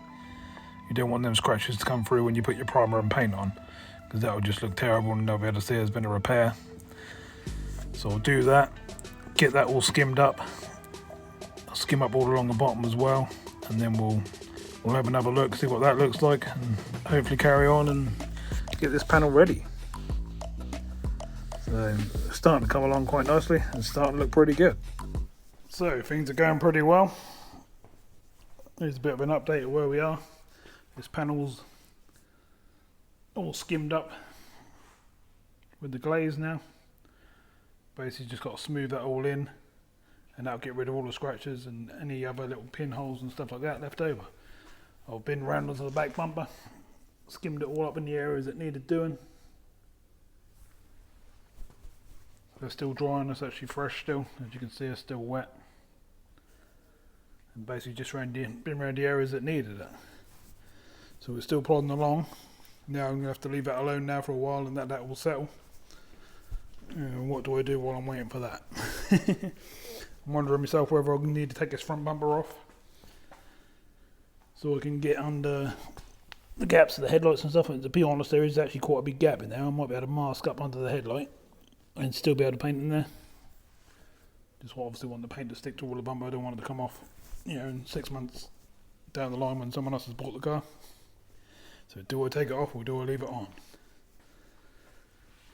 [SPEAKER 1] you don't want them scratches to come through when you put your primer and paint on, because that will just look terrible and they'll be able to see there's been a repair. So I'll do that, get that all skimmed up. I'll skim up all along the bottom as well, and then we'll have another look, see what that looks like, and hopefully carry on and get this panel ready. So it's starting to come along quite nicely and starting to look pretty good. So things are going pretty well. Here's a bit of an update of where we are. This panel's all skimmed up with the glaze now. Basically just got to smooth that all in, and that'll get rid of all the scratches and any other little pinholes and stuff like that left over. I've been round onto the back bumper, skimmed it all up in the areas that needed doing. They're still drying, it's actually fresh still. As you can see, it's still wet. And basically just been around the areas that needed it. So we're still plodding along. Now I'm going to have to leave that alone now for a while and that will settle. And what do I do while I'm waiting for that? I'm wondering myself whether I need to take this front bumper off so I can get under the gaps of the headlights and stuff. And to be honest, there is actually quite a big gap in there. I might be able to mask up under the headlight and still be able to paint in there. Just obviously want the paint to stick to all the bumper. I don't want it to come off, you know, in 6 months down the line when someone else has bought the car. So do I take it off or do I leave it on?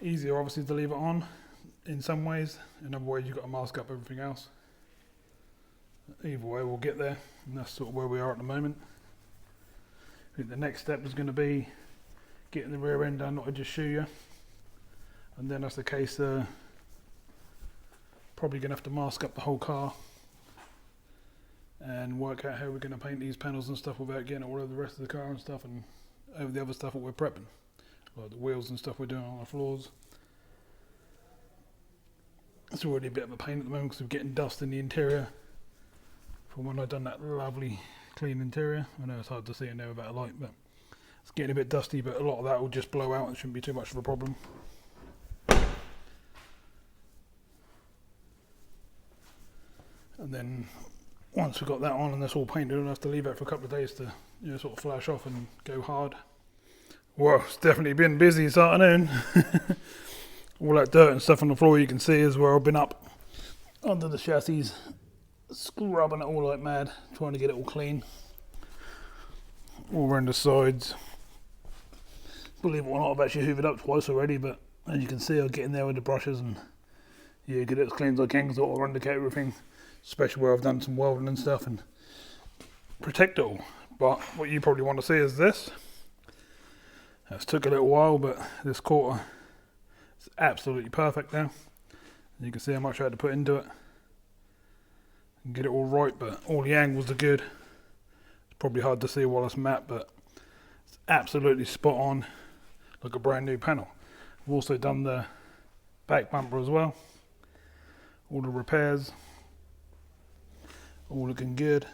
[SPEAKER 1] Easier obviously to leave it on in some ways, in other ways you've got to mask up everything else. Either way we'll get there, and that's sort of where we are at the moment. I think the next step is going to be getting the rear end done, not just shoe you, and then that's the case, probably going to have to mask up the whole car and work out how we're going to paint these panels and stuff without getting all over the rest of the car and stuff, and over the other stuff that we're prepping, like the wheels and stuff we're doing on the floors. It's already a bit of a pain at the moment because we're getting dust in the interior from when I've done that lovely clean interior. I know it's hard to see in there without a light, but it's getting a bit dusty, but a lot of that will just blow out. It shouldn't be too much of a problem. And then once we've got that on and that's all painted, we'll have to leave it for a couple of days to, you know, sort of flash off and go hard. Well, it's definitely been busy this afternoon. All that dirt and stuff on the floor you can see is where I've been up under the chassis, scrubbing it all like mad, trying to get it all clean. All around the sides. Believe it or not, I've actually hoovered up twice already, but as you can see, I'm getting there with the brushes and yeah, get it as clean as I can because I want to indicate everything, especially where I've done some welding and stuff, and protect it all. But what you probably want to see is this. It's took a little while, but this quarter is absolutely perfect now. You can see how much I had to put into it and get it all right, but all the angles are good. It's probably hard to see while it's matte, but it's absolutely spot on, like a brand new panel. I've also done the back bumper as well. All the repairs, all looking good.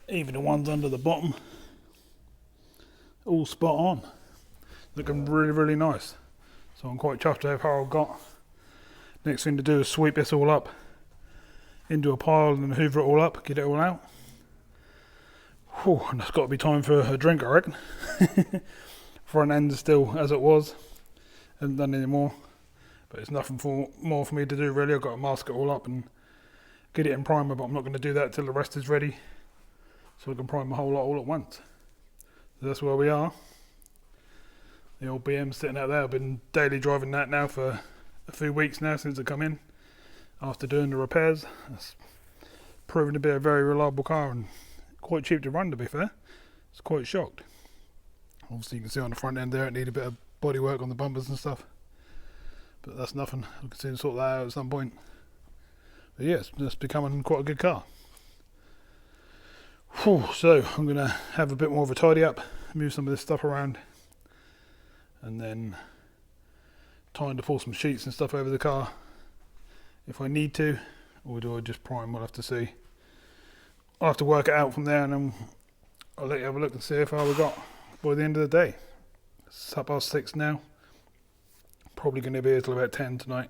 [SPEAKER 1] Even the ones under the bottom, all spot on. Looking really, really nice. So I'm quite chuffed to have how I've got. Next thing to do is sweep this all up into a pile and hoover it all up, get it all out. Whew, and that's got to be time for a drink, I reckon. Front end is still as it was. Haven't done any more. But it's nothing more for me to do really. I've got to mask it all up and get it in primer, but I'm not going to do that till the rest is ready. So I can prime the whole lot all at once. So that's where we are. The old BM sitting out there. I've been daily driving that now for a few weeks now since I come in. After doing the repairs. It's proven to be a very reliable car and quite cheap to run, to be fair. It's quite shocked. Obviously you can see on the front end there it needed a bit of bodywork on the bumpers and stuff. But that's nothing. We can soon sort that out at some point. But yeah, it's becoming quite a good car. Whew, so I'm going to have a bit more of a tidy up, move some of this stuff around, and then time to pull some sheets and stuff over the car if I need to, or do I just prime? We'll have to see. I'll have to work it out from there, and then I'll let you have a look and see how far we got by the end of the day. It's 6:30 now. Probably going to be here till about 10 tonight.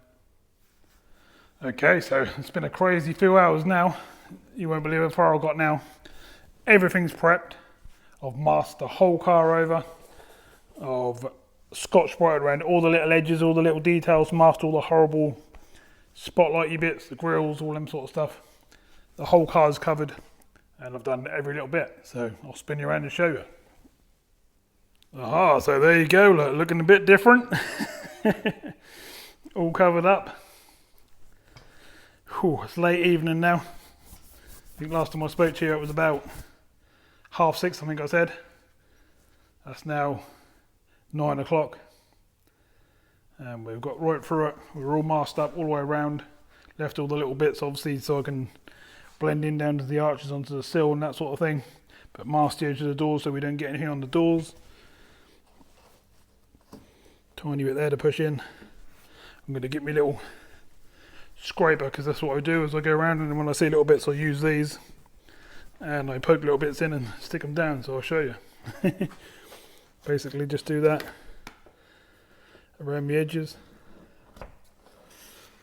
[SPEAKER 1] Okay, so it's been a crazy few hours now. You won't believe how far I've got now. Everything's prepped. I've masked the whole car over. I've scotch brighted around all the little edges, all the little details, masked all the horrible spotlighty bits, the grills, all them sort of stuff. The whole car's covered, and I've done every little bit. So I'll spin you around and show you. Aha, so there you go, looking a bit different. All covered up. Whew, it's late evening now. I think last time I spoke to you it was about 6:30, I think I said. That's now 9 o'clock. And we've got right through it. We're all masked up all the way around. Left all the little bits obviously so I can blend in down to the arches onto the sill and that sort of thing. But masked the edge of the doors so we don't get anything on the doors. Tiny bit there to push in. I'm going to get my little scraper because that's what I do as I go around, and when I see little bits I use these and I poke little bits in and stick them down, so I'll show you. Basically just do that around the edges.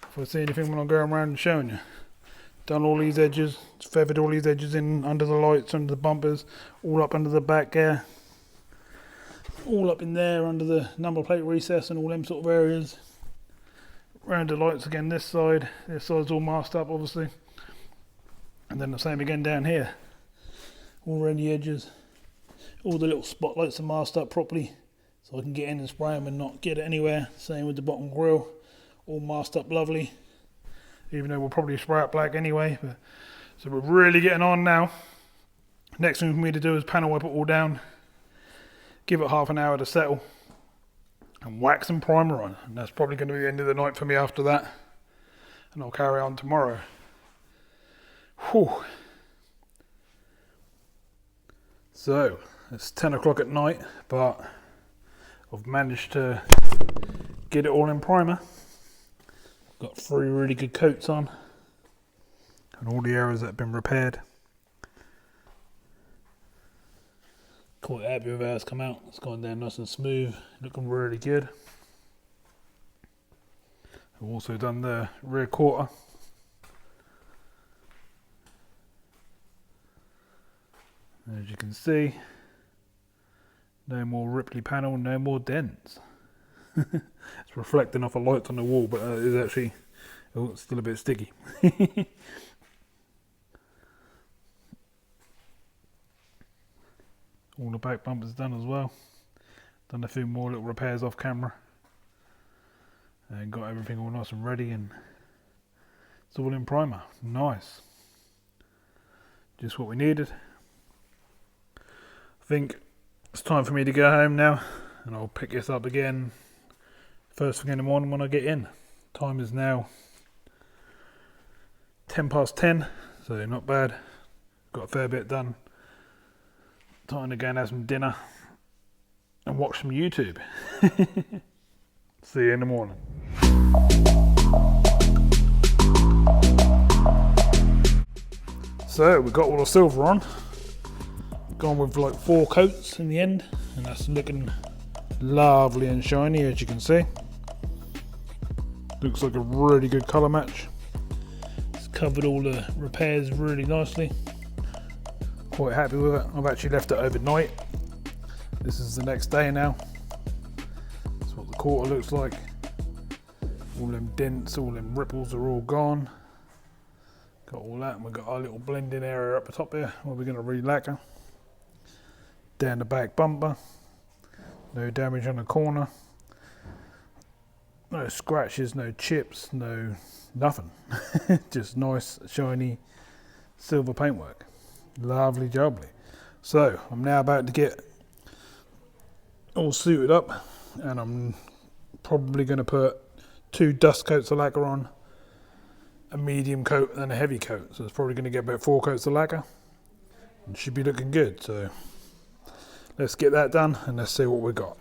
[SPEAKER 1] If I see anything when I'm going around and showing you. Done all these edges, feathered all these edges in under the lights, under the bumpers, all up under the back there, all up in there under the number plate recess and all them sort of areas. Round the lights again this side's all masked up obviously, and then the same again down here, all around the edges. All the little spotlights are masked up properly so I can get in and spray them and not get it anywhere. Same with the bottom grille, all masked up lovely, even though we'll probably spray it black anyway. But, so we're really getting on now. Next thing for me to do is panel wipe it all down, give it half an hour to settle, and wax some primer on, and that's probably going to be the end of the night for me after that, and I'll carry on tomorrow. Whew. So it's 10 o'clock at night, but I've managed to get it all in primer. Got 3 really good coats on and all the areas that have been repaired. Quite happy with how it's come out. It's gone down nice and smooth, looking really good. I've also done the rear quarter. As you can see, no more ripply panel, no more dents. It's reflecting off a light on the wall, but it is actually still a bit sticky. All the back bumpers done as well. Done a few more little repairs off camera. And got everything all nice and ready, and it's all in primer. Nice. Just what we needed. I think it's time for me to go home now and I'll pick this up again first thing in the morning when I get in. Time is now 10 past 10, so not bad. Got a fair bit done. Time to go and have some dinner and watch some YouTube. See you in the morning. So we've got all the silver on. Gone with like 4 coats in the end, and that's looking lovely and shiny, as you can see. Looks like a really good colour match. It's covered all the repairs really nicely. Quite happy with it. I've actually left it overnight. This is the next day now. That's what the quarter looks like. All them dents, all them ripples are all gone. Got all that, and we've got our little blending area up the top here where we're going to re-lacquer. Down the back bumper. No damage on the corner. No scratches, no chips, no nothing. Just nice, shiny silver paintwork. Lovely jubbly. So I'm now about to get all suited up, and I'm probably going to put 2 dust coats of lacquer on, a medium coat and a heavy coat. So it's probably going to get about 4 coats of lacquer. It should be looking good. So let's get that done and let's see what we got.